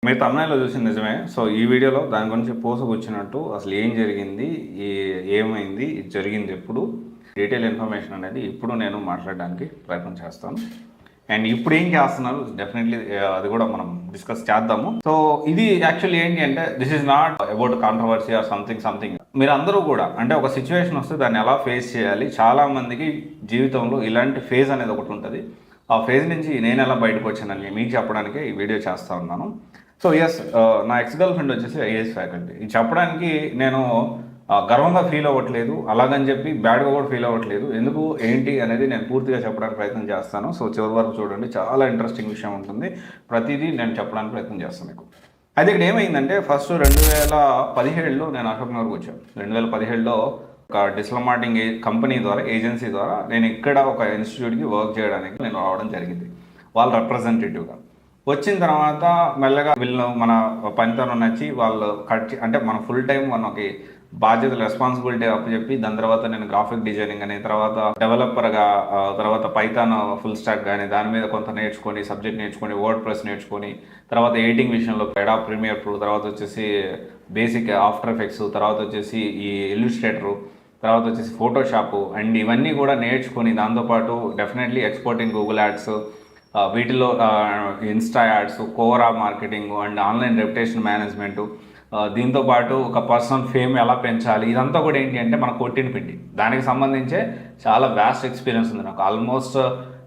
మీరు తమిళనాడులో చూసింది నిజమే. సో ఈ వీడియోలో దాని గురించి పూసగుచ్చినట్టు అసలు ఏం జరిగింది, ఏమైంది, ఇది జరిగింది ఎప్పుడు, డీటెయిల్ ఇన్ఫర్మేషన్ అనేది ఇప్పుడు నేను మాట్లాడడానికి ప్రయత్నం చేస్తాను. అండ్ ఇప్పుడు ఏం చేస్తున్నారు డెఫినెట్లీ అది కూడా మనం డిస్కస్ చేద్దాము. సో ఇది యాక్చువల్లీ ఏంటి అంటే this is not about controversy or something. మీరు అందరూ కూడా అంటే ఒక సిచ్యువేషన్ వస్తే దాన్ని ఎలా ఫేస్ చేయాలి. చాలా మందికి జీవితంలో ఇలాంటి ఫేజ్ అనేది ఒకటి ఉంటుంది. ఆ ఫేజ్ నుంచి నేను ఎలా బయటకు వచ్చానని మీకు చెప్పడానికి ఈ వీడియో చేస్తూ ఉన్నాను. సో ఎస్, నా ఎక్స్ గర్ల్ ఫ్రెండ్ వచ్చేసి ఐఏఎస్ ఫ్యాకల్టీ. ఇది చెప్పడానికి నేను గర్వంగా ఫీల్ అవ్వట్లేదు, అలాగని చెప్పి బ్యాడ్గా కూడా ఫీల్ అవ్వట్లేదు. ఎందుకు ఏంటి అనేది నేను పూర్తిగా చెప్పడానికి ప్రయత్నం చేస్తాను. సో చివరి వరకు చూడండి, చాలా ఇంట్రెస్టింగ్ విషయం ఉంటుంది. ప్రతిదీ నేను చెప్పడానికి ప్రయత్నం చేస్తాను మీకు. అయితే ఇక్కడ ఏమైందంటే ఫస్ట్ 2017లో నేను అశోక్ నగర్కి వచ్చాను. 2017లో ఒక డిప్లొమాటింగ్ కంపెనీ ద్వారా, ఏజెన్సీ ద్వారా నేను ఇక్కడ ఒక ఇన్స్టిట్యూట్కి వర్క్ చేయడానికి నేను రావడం జరిగింది, వాళ్ళ రిప్రజెంటేటివ్గా. వచ్చిన తర్వాత మెల్లగా వీళ్ళు మన పనితనం నచ్చి వాళ్ళు అంటే మన ఫుల్ టైం మనకి బాధ్యతలు, రెస్పాన్సిబిలిటీ అప్పచెప్పి దాని తర్వాత నేను గ్రాఫిక్ డిజైనింగ్ అని, తర్వాత డెవలపర్గా, తర్వాత పైథాన్ ఫుల్ స్టాక్ కానీ దాని మీద కొంత నేర్చుకొని, సబ్జెక్ట్ నేర్చుకొని, వర్డ్ ప్రెస్ నేర్చుకొని, తర్వాత ఎడిటింగ్ విషయంలో అడాబ్ ప్రీమియర్ ప్రో, తర్వాత వచ్చేసి బేసిక్ ఆఫ్టర్ ఎఫెక్ట్స్, తర్వాత వచ్చేసి ఈ ఇల్లుస్ట్రేటరు, తర్వాత వచ్చేసి ఫోటోషాప్ అండ్ ఇవన్నీ కూడా నేర్చుకొని దాంతోపాటు డెఫినెట్లీ ఎక్స్పోర్టింగ్ గూగుల్ యాడ్స్, వీటిలో Insta ads, Quora marketing and online reputation management, దీంతోపాటు ఒక పర్సనల్ ఫేమ్ ఎలా పెంచాలి, ఇదంతా కూడా ఏంటి అంటే మన కొట్టిన పిండి. దానికి సంబంధించే చాలా వ్యాస్ట్ ఎక్స్పీరియన్స్ ఉంది నాకు. ఆల్మోస్ట్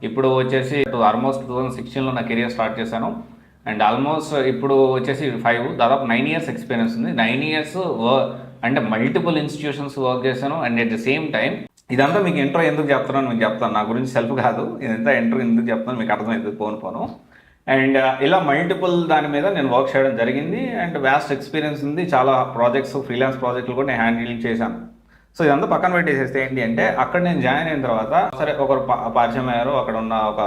ఇప్పుడు వచ్చేసి 2016లో నా కెరియర్ స్టార్ట్ చేశాను. అండ్ ఆల్మోస్ట్ ఇప్పుడు వచ్చేసి దాదాపు 9 ఇయర్స్ ఎక్స్పీరియన్స్ ఉంది. 9 ఇయర్స్ అంటే మల్టిపుల్ ఇన్స్టిట్యూషన్స్ వర్క్ చేశాను. And at the same time ఇదంతా మీకు ఇంట్రో ఎందుకు చెప్తున్నాను మీకు చెప్తాను. నా గురించి సెల్ఫ్ కాదు, ఇదంతా ఇంట్రో ఎందుకు చెప్తాను మీకు అర్థమైంది పోను. అండ్ ఇలా మల్టిపుల్ దాని మీద నేను వర్క్ చేయడం జరిగింది. అండ్ వ్యాస్ట్ ఎక్స్పీరియన్స్ ఉంది. చాలా ప్రాజెక్ట్స్, ఫ్రీలాన్స్ ప్రాజెక్టులు కూడా నేను హ్యాండిల్ చేశాను. సో ఇదంతా పక్కన పెట్టేసేస్తే ఏంటి అంటే అక్కడ నేను జాయిన్ అయిన తర్వాత సరే ఒకరు పరిచయం అయ్యారు, అక్కడ ఉన్న ఒక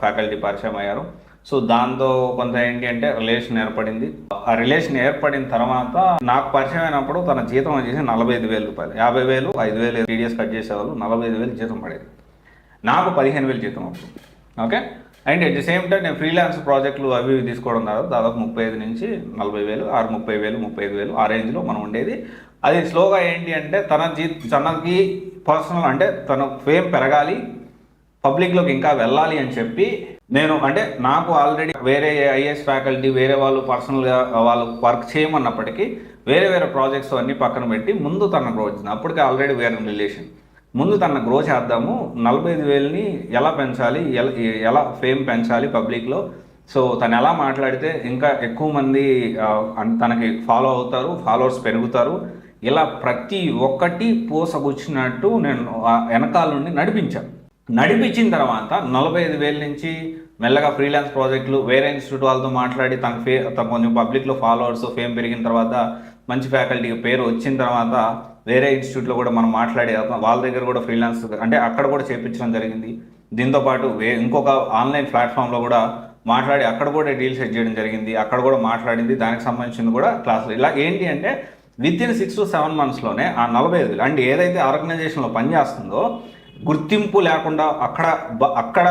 ఫ్యాకల్టీ పరిచయం అయ్యారు. సో దాంతో కొంత ఏంటి అంటే రిలేషన్ ఏర్పడింది. ఆ రిలేషన్ ఏర్పడిన తర్వాత నాకు పరిచయం అయినప్పుడు తన జీతం వచ్చేసి 45,000 రూపాయలు, 50,000, 5,000 టీడీఎస్ కట్ చేసేవాళ్ళు, 45,000 జీతం పడేది. నాకు 15,000 జీతం అవుతుంది. Okay. And at the same time నేను ఫ్రీలాన్స్ ప్రాజెక్టులు అవి తీసుకోవడం దాదాపు 35 నుంచి 40,000, 30,000, 35,000 ఆ రేంజ్లో మనం ఉండేది. అది స్లోగా ఏంటి అంటే తనకి పర్సనల్ అంటే తన ఫేమ్ పెరగాలి, పబ్లిక్లోకి ఇంకా వెళ్ళాలి అని చెప్పి నేను అంటే నాకు ఆల్రెడీ వేరే ఐఏఎస్ ఫ్యాకల్టీ వేరే వాళ్ళు పర్సనల్గా వాళ్ళు వర్క్ చేయమన్నప్పటికీ వేరే ప్రాజెక్ట్స్ అన్నీ పక్కన పెట్టి ముందు తన గ్రో వచ్చింది. అప్పటికే ఆల్రెడీ వేరే రిలేషన్, ముందు తన గ్రో చేద్దాము, 45,000ని ఎలా పెంచాలి, ఎలా ఫేమ్ పెంచాలి పబ్లిక్లో. సో తను ఎలా మాట్లాడితే ఇంకా ఎక్కువ మంది తనకి ఫాలో అవుతారు, ఫాలోవర్స్ పెరుగుతారు, ఇలా ప్రతి ఒక్కటి పూసగుచ్చినట్టు నేను వెనకాల నుండి నడిపించిన తర్వాత 45,000 నుంచి మెల్లగా ఫ్రీలాన్స్ ప్రాజెక్టులు వేరే ఇన్స్టిట్యూట్ వాళ్ళతో మాట్లాడి తన కొంచెం పబ్లిక్లో ఫాలోవర్స్, ఫేమ్ పెరిగిన తర్వాత మంచి ఫ్యాకల్టీకి పేరు వచ్చిన తర్వాత వేరే ఇన్స్టిట్యూట్లో కూడా మనం మాట్లాడి వాళ్ళ దగ్గర కూడా ఫ్రీలాన్స్ అంటే అక్కడ కూడా చేయించడం జరిగింది. దీంతోపాటు ఇంకొక ఆన్లైన్ ప్లాట్ఫామ్లో కూడా మాట్లాడి అక్కడ కూడా డీల్ సెట్ చేయడం జరిగింది. అక్కడ కూడా మాట్లాడింది, దానికి సంబంధించింది కూడా క్లాసులు. ఇలా ఏంటి అంటే వితిన్ 6 to 7 monthsలోనే ఆ 45,000 అంటే ఏదైతే ఆర్గనైజేషన్లో పనిచేస్తుందో గుర్తింపు లేకుండా అక్కడ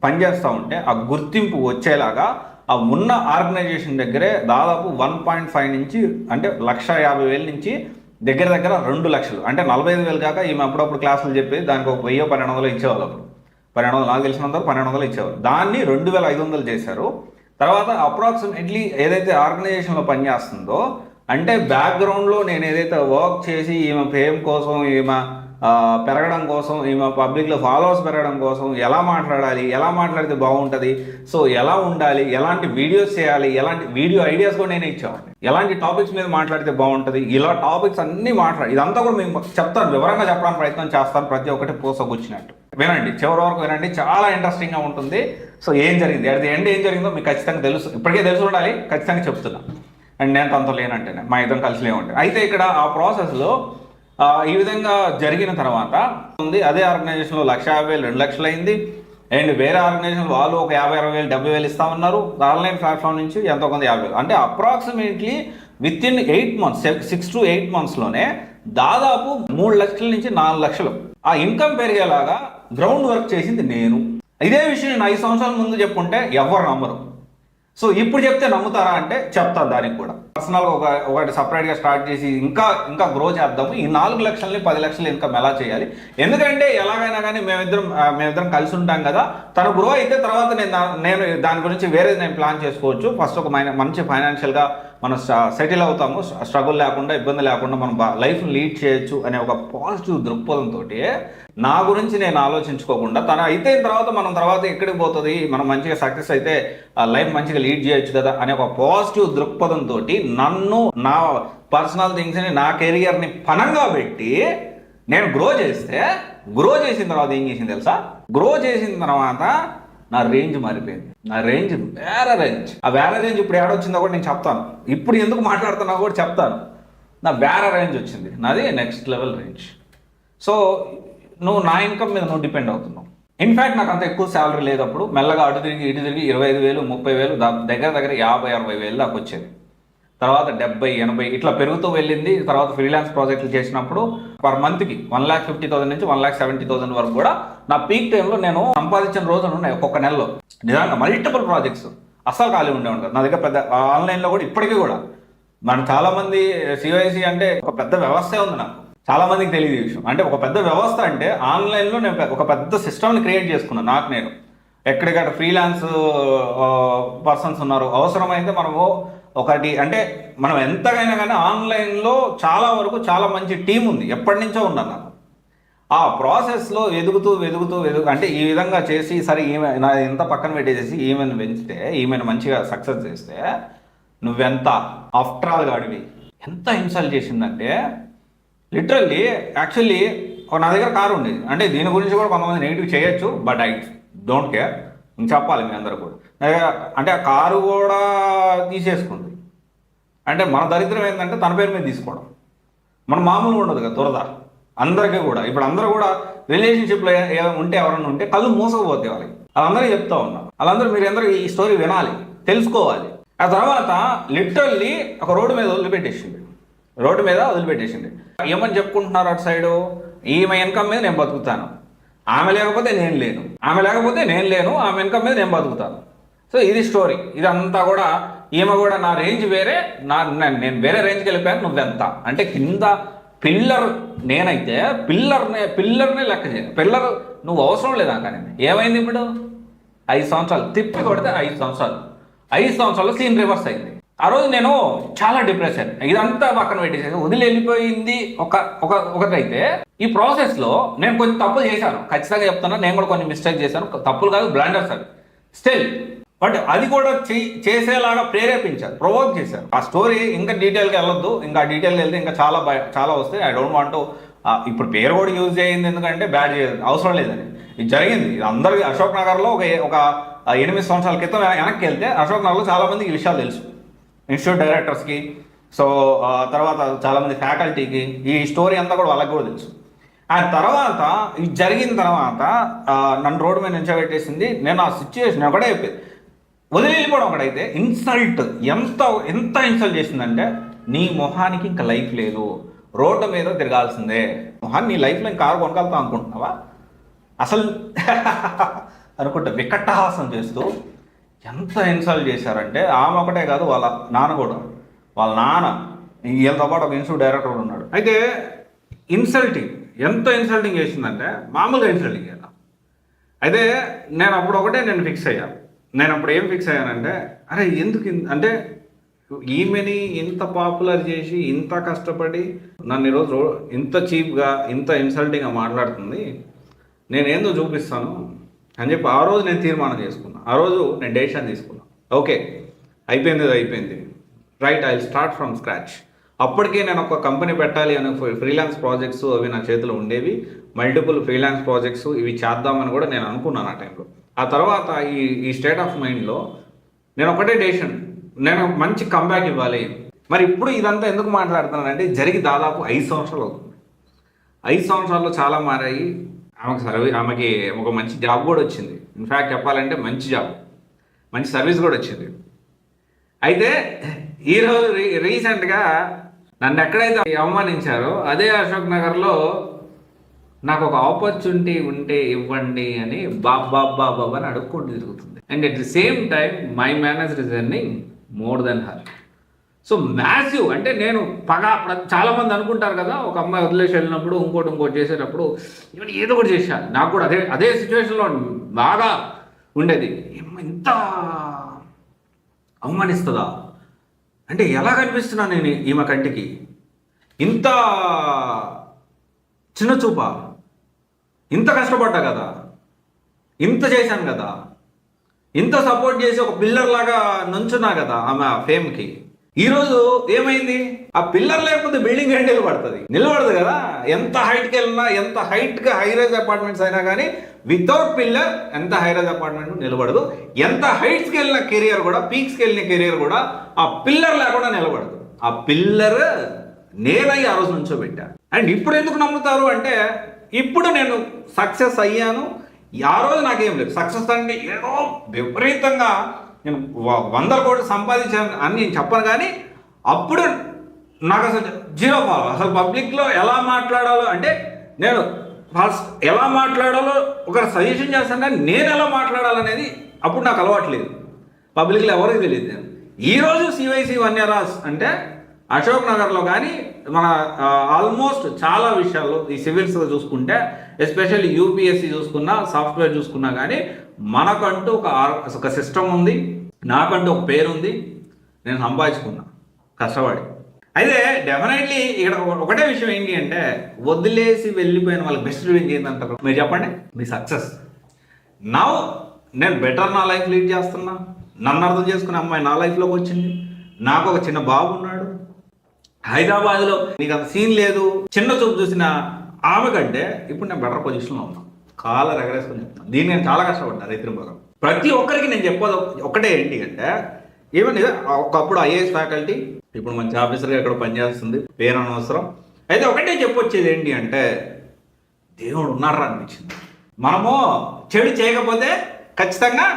పనిచేస్తూ ఉంటే ఆ గుర్తింపు వచ్చేలాగా ఆ ఉన్న ఆర్గనైజేషన్ దగ్గరే దాదాపు 1.5 నుంచి అంటే 150,000 నుంచి దగ్గర 2 లక్షలు అంటే 45,000 కాక ఈమె అప్పుడప్పుడు క్లాసులు చెప్పేది దానికి ఒక 1,000-1,200 ఇచ్చేవాళ్ళు. అప్పుడు 1,200 నాకు తెలిసినంత 1,200 ఇచ్చేవాళ్ళు. దాన్ని 2,500 చేశారు. తర్వాత అప్రాక్సిమేట్లీ ఏదైతే ఆర్గనైజేషన్లో పనిచేస్తుందో అంటే బ్యాక్గ్రౌండ్లో నేను ఏదైతే వర్క్ చేసి ఈమె ఫేమ్ కోసం, ఈమె పెరగడం కోసం, ఈమె పబ్లిక్లో ఫాలోవర్స్ పెరగడం కోసం ఎలా మాట్లాడితే బాగుంటుంది, సో ఎలా ఉండాలి, ఎలాంటి వీడియోస్ చేయాలి, ఎలాంటి వీడియో ఐడియాస్ కూడా నేను ఇచ్చేవాడిని, ఎలాంటి టాపిక్స్ మీద మాట్లాడితే బాగుంటుంది, ఇలా టాపిక్స్ అన్నీ ఇదంతా కూడా మేము చెప్తాను, వివరంగా చెప్పడానికి ప్రయత్నం చేస్తాను. ప్రతి ఒక్కటి పూసకొచ్చినట్టు వినండి, చివరి వరకు వినండి, చాలా ఇంట్రెస్టింగ్గా ఉంటుంది. సో ఏం జరిగింది, అట్ ది ఎండ్ ఏం జరిగిందో మీకు ఖచ్చితంగా తెలుసు, ఇప్పటికే తెలిసి ఉండాలి, ఖచ్చితంగా చెప్తున్నా. అండ్ నేను తనతో లేనంటేనే మా ఇద్దరం కలిసి లేవంటే. అయితే ఇక్కడ ఆ ప్రాసెస్లో ఈ విధంగా జరిగిన తర్వాత ఉంది అదే ఆర్గనైజేషన్లో 1,50,000, 2 లక్షలు అయింది. అండ్ వేరే ఆర్గనైజేషన్ వాళ్ళు ఒక 50,000, 70,000 ఇస్తామన్నారు. ఆన్లైన్ ప్లాట్ఫామ్ నుంచి ఎంతో కొంత 50,000 అంటే అప్రాక్సిమేట్లీ వితిన్ 8 months, 6 to 8 monthsలోనే దాదాపు 3 లక్షల నుంచి 4 లక్షలు ఆ ఇన్కమ్ పెరిగేలాగా గ్రౌండ్ వర్క్ చేసింది నేను. ఇదే విషయం నేను 5 సంవత్సరాల ముందు చెప్పుకుంటే ఎవరు నమ్మరు. సో ఇప్పుడు చెప్తే నమ్ముతారా అంటే చెప్తాను. దానికి కూడా పర్సనల్గా ఒకటి సపరేట్గా స్టార్ట్ చేసి ఇంకా గ్రో చేద్దాము. ఈ 4 లక్షలని 10 లక్షలు ఇన్కమ్ ఎలా చేయాలి, ఎందుకంటే ఎలాగైనా కానీ మేమిద్దరం కలిసి ఉంటాం కదా. తను గ్రో అయితే తర్వాత నేను దాని గురించి వేరేది నేను ప్లాన్ చేసుకోవచ్చు. ఫస్ట్ ఒక మంచి ఫైనాన్షియల్గా మనం సెటిల్ అవుతాము, స్ట్రగుల్ లేకుండా, ఇబ్బంది లేకుండా మనం లైఫ్ని లీడ్ చేయొచ్చు అనే ఒక పాజిటివ్ దృక్పథంతో నా గురించి నేను ఆలోచించుకోకుండా తను అయిపోయిన తర్వాత తర్వాత ఎక్కడికి పోతుంది, మనం మంచిగా సక్సెస్ అయితే లైఫ్ మంచిగా లీడ్ చేయొచ్చు కదా అనే ఒక పాజిటివ్ దృక్పథంతో నన్ను, నా పర్సనల్ థింగ్స్ని, నా కెరియర్ని పనంగా పెట్టి నేను గ్రో చేసిన తర్వాత ఏం చేసింది తెలుసా? గ్రో చేసిన తర్వాత నా రేంజ్ మారిపోయింది. నా రేంజ్ వేరే రేంజ్. ఆ వేరే రేంజ్ ఇప్పుడు ఏడొచ్చిందో కూడా నేను చెప్తాను. ఇప్పుడు ఎందుకు మాట్లాడుతున్నా కూడా చెప్తాను. నా వేరే రేంజ్ వచ్చింది, నాది నెక్స్ట్ లెవెల్ రేంజ్. సో నువ్వు నా ఇన్కమ్ మీద నువ్వు డిపెండ్ అవుతున్నావు. ఇన్ఫ్యాక్ట్ నాకు అంత ఎక్కువ శాలరీ లేదప్పుడు. మెల్లగా అటు తిరిగి 25,000 30,000 దగ్గర 50-60,000 దాకా వచ్చేది. తర్వాత 70-80 ఇట్లా పెరుగుతూ వెళ్ళింది. తర్వాత ఫ్రీలాన్స్ ప్రాజెక్టులు చేసినప్పుడు పర్ మంత్కి 1,50,000 నుంచి 1,70,000 వరకు కూడా నా పీక్ టైంలో నేను సంపాదించిన రోజులు ఉన్నాయి ఒక్కొక్క నెలలో. నిజంగా మల్టిపుల్ ప్రాజెక్ట్స్ అస్సలు ఖాళీ ఉండేవాడు నా దగ్గర. పెద్ద ఆన్లైన్లో కూడా ఇప్పటికీ కూడా మనం చాలామంది సివైసి అంటే ఒక పెద్ద వ్యవస్థే ఉంది. నాకు చాలా మందికి తెలియదు ఈ విషయం. అంటే ఒక పెద్ద వ్యవస్థ అంటే ఆన్లైన్లో నేను ఒక పెద్ద సిస్టమ్ని క్రియేట్ చేసుకున్నాను. నాకు నేను ఎక్కడికక్కడ ఫ్రీలాన్స్ పర్సన్స్ ఉన్నారు. అవసరమైతే మనము ఒకటి అంటే మనం ఎంతకైనా కానీ ఆన్లైన్లో చాలా మంచి టీం ఉంది. ఎప్పటి నుంచో ఉన్నాను నాకు. ఆ ప్రాసెస్లో ఎదుగుతూ అంటే ఈ విధంగా చేసి సరే నా ఎంత పక్కన పెట్టేసేసి ఈమెను పెంచితే, ఈమెను మంచిగా సక్సెస్ చేస్తే నువ్వెంత ఆఫ్టర్ ఆల్ గాడివి ఎంత ఇన్సల్ట్ చేసిందంటే లిటరల్లీ. యాక్చువల్లీ నా దగ్గర కారు ఉండేది. అంటే దీని గురించి కూడా కొంతమంది నెగిటివ్ చేయొచ్చు, బట్ ఐ డోంట్ కేర్. చెప్పాలి మీ అందరూ కూడా. అంటే ఆ కారు కూడా తీసేసుకుంది. అంటే మన దరిద్రం ఏంటంటే తన పేరు మీద తీసుకోవడం. మన మామూలుగా ఉండదు కదా దురద అందరికీ కూడా. ఇప్పుడు అందరూ కూడా రిలేషన్షిప్లో ఉంటే ఎవరన్నా ఉంటే కళ్ళు మూసకపోతే వాళ్ళకి. వాళ్ళందరూ చెప్తా ఉన్నా. వాళ్ళందరూ మీరందరూ ఈ స్టోరీ వినాలి, తెలుసుకోవాలి. ఆ తర్వాత లిటరల్లీ ఒక రోడ్డు మీద వదిలిపెట్టేసింది. ఏమని చెప్పుకుంటున్నారు అటు సైడు? ఈమె ఇన్కమ్ మీద నేను బతుకుతాను, ఆమె లేకపోతే నేను లేను, ఆమె ఇన్కమ్ మీద నేను బతుకుతాను. సో ఇది స్టోరీ. ఇదంతా కూడా ఈమె కూడా నా రేంజ్ వేరే, నేను వేరే రేంజ్కి వెళ్ళిపోయాను. నువ్వెంత అంటే కింద పిల్లర్ నేనైతే పిల్లర్నే లెక్క చేయను. పిల్లర్ నువ్వు అవసరం లేదా కానీ ఏమైంది ఇప్పుడు? 5 సంవత్సరాలు తిప్పి కొడితే 5 సంవత్సరాలు సీన్ రివర్స్ అయింది. ఆ రోజు నేను చాలా డిప్రెస్ అయ్యాను. ఇదంతా పక్కన పెట్టేసి వదిలి వెళ్ళిపోయింది ఒకటైతే, ఈ ప్రాసెస్లో నేను కొంచెం తప్పులు చేశాను. ఖచ్చితంగా చెప్తున్నా, నేను కూడా కొన్ని మిస్టేక్ చేశాను. తప్పులు కాదు, బ్లాండర్స్ అవి స్టిల్. బట్ అది కూడా చేసేలాగా ప్రేరేపించారు, ప్రొవోక్ చేశారు. ఆ స్టోరీ ఇంకా డీటెయిల్గా వెళ్ళొద్దు. ఇంకా డీటెయిల్గా వెళ్తే ఇంకా చాలా వస్తాయి. I don't want. ఇప్పుడు పేరు కూడా యూజ్ చేయింది ఎందుకంటే బ్యాడ్ అవసరం లేదని. ఇది జరిగింది. ఇది అందరికీ అశోక్ నగర్లో ఒక 8 సంవత్సరాల క్రితం వెనక్కి వెళ్తే అశోక్ నగర్లో చాలామందికి ఈ విషయాలు తెలుసు. ఇన్స్టిట్యూట్ డైరెక్టర్స్కి, సో తర్వాత చాలామంది ఫ్యాకల్టీకి ఈ స్టోరీ అంతా కూడా వాళ్ళకి కూడా తెలుసు. ఆ తర్వాత ఇది జరిగిన తర్వాత నన్ను రోడ్డు మీద నిల్చోబెట్టేసింది. నేను ఆ సిచ్యువేషన్ ఒకటే చెప్పేది, వదిలి వెళ్ళిపోవడం ఒకటైతే. ఇన్సల్ట్ ఎంత ఇన్సల్ట్ చేసిందంటే, నీ మొహానికి ఇంకా లైఫ్ లేదు, రోడ్డు మీద తిరగాల్సిందే. నీ లైఫ్లో ఇంకా కారు కొనగలుగుతాం అనుకుంటున్నావా అసలు అనుకుంటా వికట్టహాసం చేస్తూ ఎంత ఇన్సల్ట్ చేశారంటే. ఆమె ఒకటే కాదు, వాళ్ళ నాన్న కూడా. వాళ్ళ నాన్న వీళ్ళతో పాటు ఒక ఇన్స్టిట్యూట్ డైరెక్టర్ ఉన్నాడు. అయితే ఎంత ఇన్సల్టింగ్ చేసిందంటే మామూలుగా ఇన్సల్టింగ్ చేయాలి. అయితే నేను ఫిక్స్ అయ్యాను. నేను అప్పుడు ఏం ఫిక్స్ అయ్యానంటే, అరే ఎందుకు అంటే ఈమెని ఇంత పాపులర్ చేసి ఇంత కష్టపడి నన్ను ఈరోజు ఇంత చీప్గా ఇంత ఇన్సల్టింగ్గా మాట్లాడుతుంది, నేనేందో చూపిస్తాను అని చెప్పి ఆ రోజు నేను తీర్మానం చేసుకున్నాను. ఆ రోజు నేను డెసిషన్ తీసుకున్నాను. ఓకే, అయిపోయింది right, I will start from scratch. అప్పటికే నేను ఒక కంపెనీ పెట్టాలి అనే ఫ్రీలాన్స్ ప్రాజెక్ట్స్ అవి నా చేతిలో ఉండేవి. మల్టిపుల్ ఫ్రీలాన్స్ ప్రాజెక్ట్స్ ఇవి చేద్దామని కూడా నేను అనుకున్నాను ఆ టైంలో. ఆ తర్వాత ఈ స్టేట్ ఆఫ్ మైండ్లో నేను ఒకటే డెసిషన్, నేను మంచి కంబ్యాక్ ఇవ్వాలి. మరి ఇప్పుడు ఇదంతా ఎందుకు మాట్లాడుతున్నానంటే, జరిగి దాదాపు 5 సంవత్సరాలు అవుతుంది. 5 సంవత్సరాల్లో చాలా మారాయి. ఆమెకి ఒక మంచి జాబ్ కూడా వచ్చింది. ఇన్ఫ్యాక్ట్ చెప్పాలంటే మంచి సర్వీస్ కూడా వచ్చింది. అయితే ఈరోజు రీసెంట్గా నన్ను ఎక్కడైతే అవమానించారో అదే అశోక్ నగర్లో నాకు ఒక ఆపర్చునిటీ ఉంటే ఇవ్వండి అని బాబా అని అడుక్కుంటూ తిరుగుతుంది. And at the same time my manager is earning more than her. So massive అంటే నేను చాలామంది అనుకుంటారు కదా, ఒక అమ్మాయి వదిలేసి వెళ్ళినప్పుడు ఇంకోటి చేసేటప్పుడు ఇవన్నీ ఏదో ఒకటి చేశాను. నాకు కూడా అదే సిచ్యువేషన్లో బాగా ఉండేది. ఇంత అవమానిస్తుందా అంటే ఎలా కనిపిస్తున్నా నేను ఈమె కంటికి, ఇంత చిన్న చూపా, ఇంత కష్టపడ్డా కదా, ఇంత చేశాను కదా, ఇంత సపోర్ట్ చేసి ఒక పిల్లర్ లాగా నుంచున్నా కదా ఆమె ఫేమ్కి. ఈరోజు ఏమైంది, ఆ పిల్లర్ లేకపోతే బిల్డింగ్ ఏంటి నిలబడదు కదా. ఎంత హైట్కి వెళ్ళినా, ఎంత హైట్గా హైరైజ్ అపార్ట్మెంట్స్ అయినా కానీ వితౌట్ పిల్లర్ ఎంత హైరైజ్ అపార్ట్మెంట్ నిలబడదు. ఎంత హైట్స్కి వెళ్ళిన కెరియర్ కూడా, పీక్స్కి వెళ్ళిన కెరియర్ కూడా ఆ పిల్లర్ లేకుండా నిలబడదు. ఆ పిల్లర్ నేనై ఆ రోజు నుంచోబెట్టా. అండ్ ఇప్పుడు ఎందుకు నమ్ముతారు అంటే, ఇప్పుడు నేను సక్సెస్ అయ్యాను. ఆ రోజు నాకేం లేదు సక్సెస్ అంటే ఏదో విపరీతంగా నేను 100 కోట్లు సంపాదించాను అని నేను చెప్పను, కానీ అప్పుడు నాకు అసలు జీరో ఫాలో. అసలు పబ్లిక్లో ఎలా మాట్లాడాలో అంటే, నేను ఫస్ట్ ఎలా మాట్లాడాలో ఒక సజెషన్ చేస్తాను, కానీ నేను ఎలా మాట్లాడాలనేది అప్పుడు నాకు అలవాట్లేదు. పబ్లిక్లో ఎవరికి తెలియదు. ఈరోజు సివైసి వన్యరాజ్ అంటే అశోక్ నగర్లో కానీ మన ఆల్మోస్ట్ చాలా విషయాల్లో ఈ సివిల్స్ చూసుకుంటే, ఎస్పెషల్లీ యూపీఎస్సీ చూసుకున్నా, సాఫ్ట్వేర్ చూసుకున్నా కానీ మనకంటూ ఒక సిస్టమ్ ఉంది, నాకంటూ ఒక పేరు ఉంది, నేను సంపాదించుకున్నా కష్టపడి. అయితే డెఫినెట్లీ ఇక్కడ ఒకటే విషయం ఏంటి అంటే, వదిలేసి వెళ్ళిపోయిన వాళ్ళకి బెస్ట్ రివెంజ్ ఏంటంటారు మీరు చెప్పండి? మీ సక్సెస్. నౌ నేను బెటర్ నా లైఫ్ లీడ్ చేస్తున్నా, నన్ను అర్థం చేసుకునే అమ్మాయి నా లైఫ్లోకి వచ్చింది, నాకు ఒక చిన్న బాబు ఉన్నాడు. హైదరాబాద్లో నీకు అంత సీన్ లేదు, చిన్న చూపు చూసిన ఆమె కంటే ఇప్పుడు నేను బెటర్ పొజిషన్లో ఉన్నాను. కాలర్ ఎగరేసుకొని చెప్తాను. దీన్ని నేను చాలా కష్టపడ్డాను రైతు భాగం. ప్రతి ఒక్కరికి నేను చెప్పేది ఒకటే ఏంటి అంటే, ఈవెన్ ఒకప్పుడు ఐఏఎస్ ఫ్యాకల్టీ, ఇప్పుడు మంచి ఆఫీసర్గా ఎక్కడ పనిచేస్తుంది, పేరు అనవసరం. అయితే ఒకటే చెప్పొచ్చేది ఏంటి అంటే, దేవుడు ఉన్నారా అనిపించింది. మనము చెడు చేయకపోతే ఖచ్చితంగా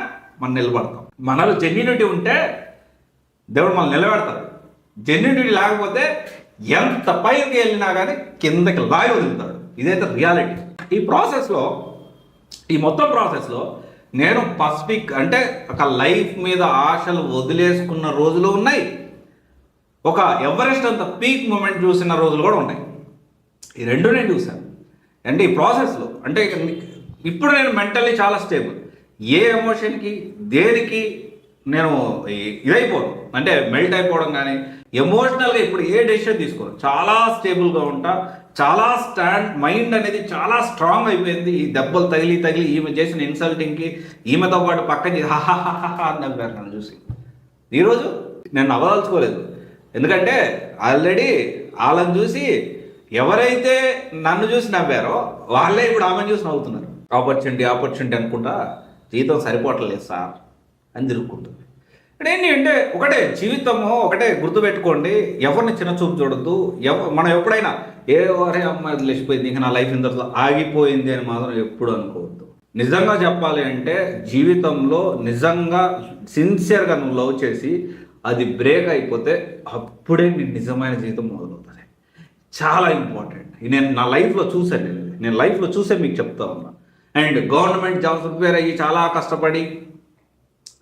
మనం నిలబడతాం. మనలో జెన్యూనిటీ ఉంటే దేవుడు మనం నిలబెడతాడు. జెన్యూనిటీ లేకపోతే ఎంత పైకి వెళ్ళినా కానీ కిందకి లాగి వదులుతాడు. ఇదైతే రియాలిటీ. ఈ మొత్తం ప్రాసెస్లో నేను పసిఫిక్ అంటే ఒక లైఫ్ మీద ఆశలు వదిలేసుకున్న రోజులు ఉన్నాయి, ఒక ఎవరెస్ట్ అంత పీక్ మూమెంట్ చూసిన రోజులు కూడా ఉన్నాయి. ఈ రెండు నేను చూశాను. అంటే ఈ ప్రాసెస్లో అంటే ఇప్పుడు నేను మెంటల్లీ చాలా స్టేబుల్. ఏ ఎమోషన్కి దేనికి నేను ఇదైపోను, అంటే మెల్ట్ అయిపోవడం కానీ ఎమోషనల్గా ఇప్పుడు ఏ డెసిషన్ తీసుకోను. చాలా స్టేబుల్గా ఉంటా, చాలా మైండ్ అనేది చాలా స్ట్రాంగ్ అయిపోయింది. ఈ దెబ్బలు తగిలి ఈమె చేసిన ఇన్సల్టింగ్కి ఈమెతో పాటు పక్కన హాహాహా అని నవ్వారు నన్ను చూసి. ఈరోజు నేను నవ్వదలుచుకోలేదు, ఎందుకంటే ఆల్రెడీ వాళ్ళని చూసి ఎవరైతే నన్ను చూసి నవ్వారో వాళ్ళే ఇప్పుడు ఆమెను చూసి నవ్వుతున్నారు. ఆపర్చునిటీ అనుకుంటా జీవితం సరిపోవట్లేదు సార్ అని తిరుగుకుంటుంది. ఇక్కడ ఏంటి అంటే ఒకటే జీవితము, ఒకటే గుర్తుపెట్టుకోండి, ఎవరిని చిన్న చూపు చూడద్దు. మనం ఎప్పుడైనా ఎవరే అమ్మాయి వదిలేసిపోయింది ఇంకా నా లైఫ్ ఇంతలో ఆగిపోయింది అని మాత్రం ఎప్పుడు అనుకోవద్దు. నిజంగా చెప్పాలి అంటే జీవితంలో నిజంగా సిన్సియర్గా నువ్వు లవ్ చేసి అది బ్రేక్ అయిపోతే అప్పుడే నీ నిజమైన జీవితం మొదలవుతుంది. చాలా ఇంపార్టెంట్. నేను నా లైఫ్లో చూసాను, నేను లైఫ్లో చూసే మీకు చెప్తా ఉన్నా. అండ్ గవర్నమెంట్ జాబ్స్ ప్రిపేర్ అయ్యి చాలా కష్టపడి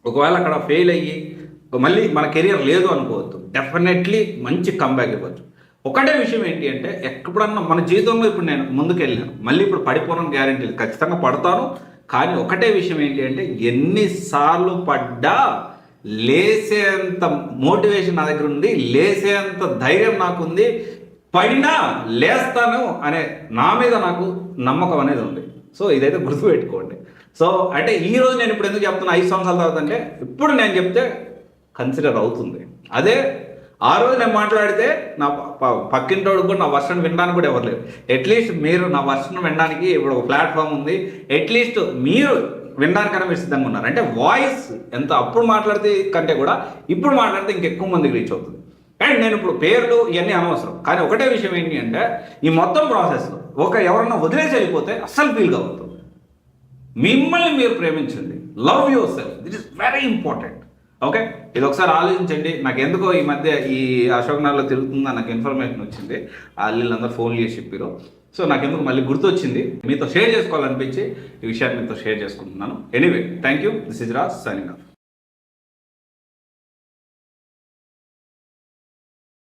ఒకవేళ అక్కడ ఫెయిల్ అయ్యి మళ్ళీ మన కెరియర్ లేదు అనుకోవద్దు. డెఫినెట్లీ మంచి కంబ్యాక్ ఇవ్వచ్చు. ఒకటే విషయం ఏంటి అంటే, ఎప్పుడన్నా మన జీవితంలో ఇప్పుడు నేను ముందుకు వెళ్ళాను, మళ్ళీ ఇప్పుడు పడిపోవడం గ్యారెంటీ లేదు, ఖచ్చితంగా పడతాను. కానీ ఒకటే విషయం ఏంటి అంటే, ఎన్నిసార్లు పడ్డా లేసేంత మోటివేషన్ నా దగ్గర ఉంది, లేసేంత ధైర్యం నాకుంది, పడినా లేస్తాను అనే నా మీద నాకు నమ్మకం అనేది ఉంది. సో ఇదైతే గుర్తుపెట్టుకోండి. సో అంటే ఈరోజు నేను ఇప్పుడు ఎందుకు చెప్తున్నా 5 సంవత్సరాల తర్వాత అంటే, ఇప్పుడు నేను చెప్తే కన్సిడర్ అవుతుంది. అదే ఆ రోజు నేను మాట్లాడితే నా పక్కింటోడు కూడా నా వర్షన్ వినడానికి కూడా ఎవరు లేరు. అట్లీస్ట్ మీరు నా వర్షన్ వినడానికి ఇప్పుడు ఒక ప్లాట్ఫామ్ ఉంది, అట్లీస్ట్ మీరు వినడానికైనా మీరు సిద్ధంగా ఉన్నారు. అంటే వాయిస్ ఎంత అప్పుడు మాట్లాడితే కంటే కూడా ఇప్పుడు మాట్లాడితే ఇంకెక్కువ మందికి రీచ్ అవుతుంది. అండ్ నేను ఇప్పుడు పేర్లు ఇవన్నీ అనవసరం, కానీ ఒకటే విషయం ఏంటి అంటే, ఈ మొత్తం ప్రాసెస్లో ఎవరన్నా వదిలేసి వెళ్ళిపోతే అస్సలు ఫీల్ కావద్దు. మిమ్మల్ని మీరు ప్రేమించండి. Love yourself, that is very important. Okay, ఇది ఒకసారి ఆలోచించండి. నాకు ఎందుకో ఈ మధ్య ఈ అశోక్ నగర్లో తిరుగుతుందని నాకు ఇన్ఫర్మేషన్ వచ్చింది, వీళ్ళందరూ ఫోన్ చేసి చెప్పారు. సో నాకెందుకు మళ్ళీ గుర్తొచ్చింది, మీతో షేర్ చేసుకోవాలనిపించి ఈ విషయాన్ని మీతో షేర్ చేసుకుంటున్నాను. Anyway, thank you. This is Raj signing off.